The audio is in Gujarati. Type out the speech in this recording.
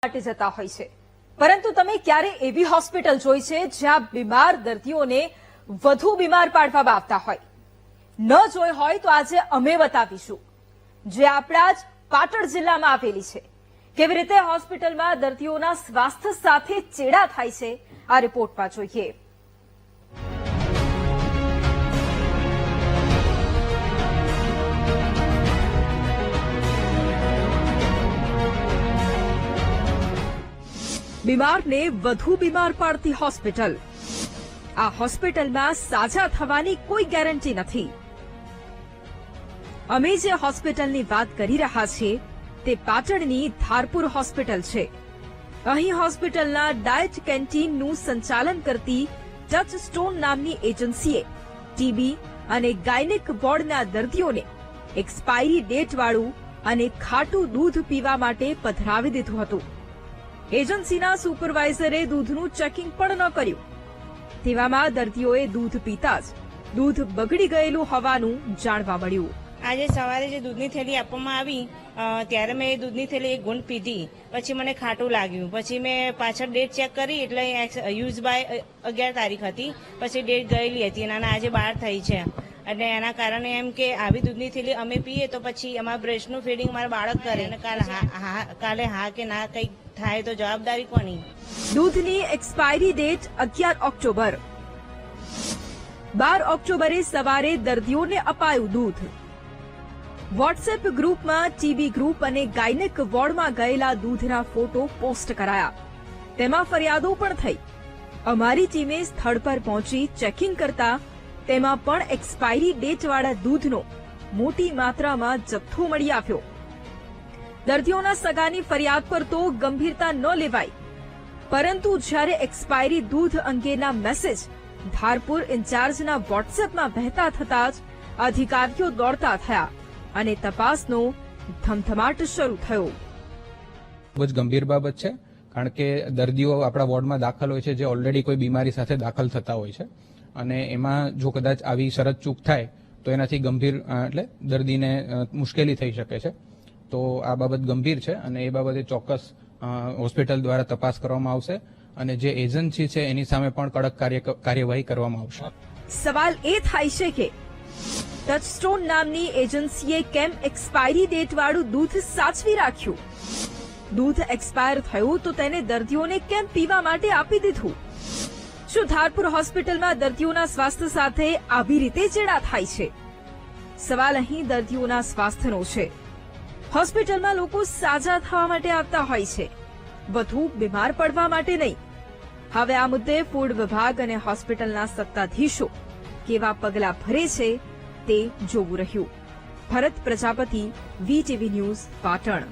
માટે જતા હોય છે, પરંતુ તમે ક્યારે એવી હોસ્પિટલ જોઈ છે જ્યાં બીમાર દર્દીઓને વધુ બીમાર પાડવામાં આવતા હોય? ન જોઈ હોય તો આજે અમે બતાવીશું, જે આપણા જ પાટણ જિલ્લામાં આવેલી છે. કેવી રીતે હોસ્પિટલમાં દર્દીઓના સ્વાસ્થ્ય સાથે ચેડા થાય છે, આ રિપોર્ટમાં જોઈએ. બીમારને વધુ બીમાર પાડતી હોસ્પિટલ. આ હોસ્પિટલમાં સાજા થવાની કોઈ ગેરંટી નથી. અમે જે હોસ્પિટલની વાત કરી રહ્યા છીએ તે પાટણની ધારપુર હોસ્પિટલ છે. અહીં હોસ્પિટલના ડાયટ કેન્ટીનનું સંચાલન કરતી ટચસ્ટોન નામની એજન્સીએ ટીબી અને ગાયનેક વોર્ડના દર્દીઓને એક્સપાયરી ડેટવાળું અને ખાટું દૂધ પીવા માટે પધરાવી દીધું હતું. એજન્સીના સુપરવાઇઝરે દૂધનું ચેકિંગ પણ ન કર્યું. તેવામાં દર્દીઓએ દૂધ પીતા જ દૂધ બગડી ગયેલું હોવાનું જાણવા મળ્યું. આજે સવારે જે દૂધની થેલી આપવામાં આવી ત્યારે મેં એ દૂધની થેલી એક ઘૂંટ પીધી, પછી મને ખાટું લાગ્યું. પછી મેં પાછળ ડેટ ચેક કરી એટલે યુઝ બાય 11 તારીખ હતી, પછી ડેટ ગયેલી હતી અને આજે 12 થઈ છે. એટલે એના કારણે એમ કે આવી દૂધની થેલી અમે પીએ તો પછી અમારા બ્રેસ્ટનું ફીડિંગ મારા બાળક કરે અને કાલે હા કે ના કંઈક થાય તો જવાબદારી કોની? દૂધની એક્સપાયરી ડેટ 11 ઓક્ટોબર. 12 ઓક્ટોબરે સવારે દર્દીઓને અપાયું દૂધ. વોટ્સએપ ગ્રુપમાં ટીબી ગ્રુપ અને ગાયનેક વોર્ડમાં ગયેલા દૂધના ફોટો પોસ્ટ કરાયા. તેમાં ફરિયાદો પણ થઈ. અમારી ટીમે સ્થળ પર પહોંચી ચેકિંગ કરતા તેમાં પણ એક્સપાયરી ડેટવાળા દૂધનો મોટી માત્રામાં જથ્થો મળી આવ્યો. દર્દીઓના સગાની ફરિયાદ પર તો ગંભીરતા ન લેવાઈ, પરંતુ જ્યારે એક્સપાયરી દૂધ અંગેના મેસેજ ધારપુર ઇન્ચાર્જના વોટ્સએપમાં વહેતા થતા જ અધિકારીઓ દોડતા થયા અને તપાસનો ધમધમાટ શરૂ થયો. ખૂબ જ ગંભીર બાબત છે, કારણ કે દર્દીઓ આપણા વોર્ડમાં દાખલ હોય છે જે ઓલરેડી કોઈ બીમારી સાથે દાખલ થતા હોય છે, અને એમાં જો કદાચ આવી શરત ચૂક થાય તો એનાથી ગંભીર એટલે દર્દીને મુશ્કેલી થઈ શકે છે. તો આ બાબત ગંભીર છે અને એ બાબતે ચોક્કસ હોસ્પિટલ દ્વારા તપાસ કરવામાં આવશે અને જે એજન્સી છે એની સામે પણ કડક કાર્યવાહી કરવામાં આવશે. સવાલ એ થાય છે કે ટચસ્ટોન નામની એજન્સીએ કેમ એક્સપાયરી ડેટવાળું દૂધ સાચવી રાખ્યું? દૂધ એક્સપાયર થયું તો તેને દર્દીઓને કેમ પીવા માટે આપી દીધું? શું ધારપુર હોસ્પિટલમાં દર્દીઓના સ્વાસ્થ્ય સાથે આવી રીતે ચેડા થાય છે? સવાલ અહીં દર્દીઓના સ્વાસ્થ્યનો છે. હોસ્પિટલમાં લોકો સાજા થવા માટે આવતા હોય છે, વધુ બીમાર પડવા માટે નહીં. હવે આ મુદ્દે ફૂડ વિભાગ અને હોસ્પિટલના સત્તાધીશો કેવા પગલાં ભરે છે તે જોવું રહ્યું. ભરત પ્રજાપતિ, વીટીવી ન્યૂઝ, પાટણ.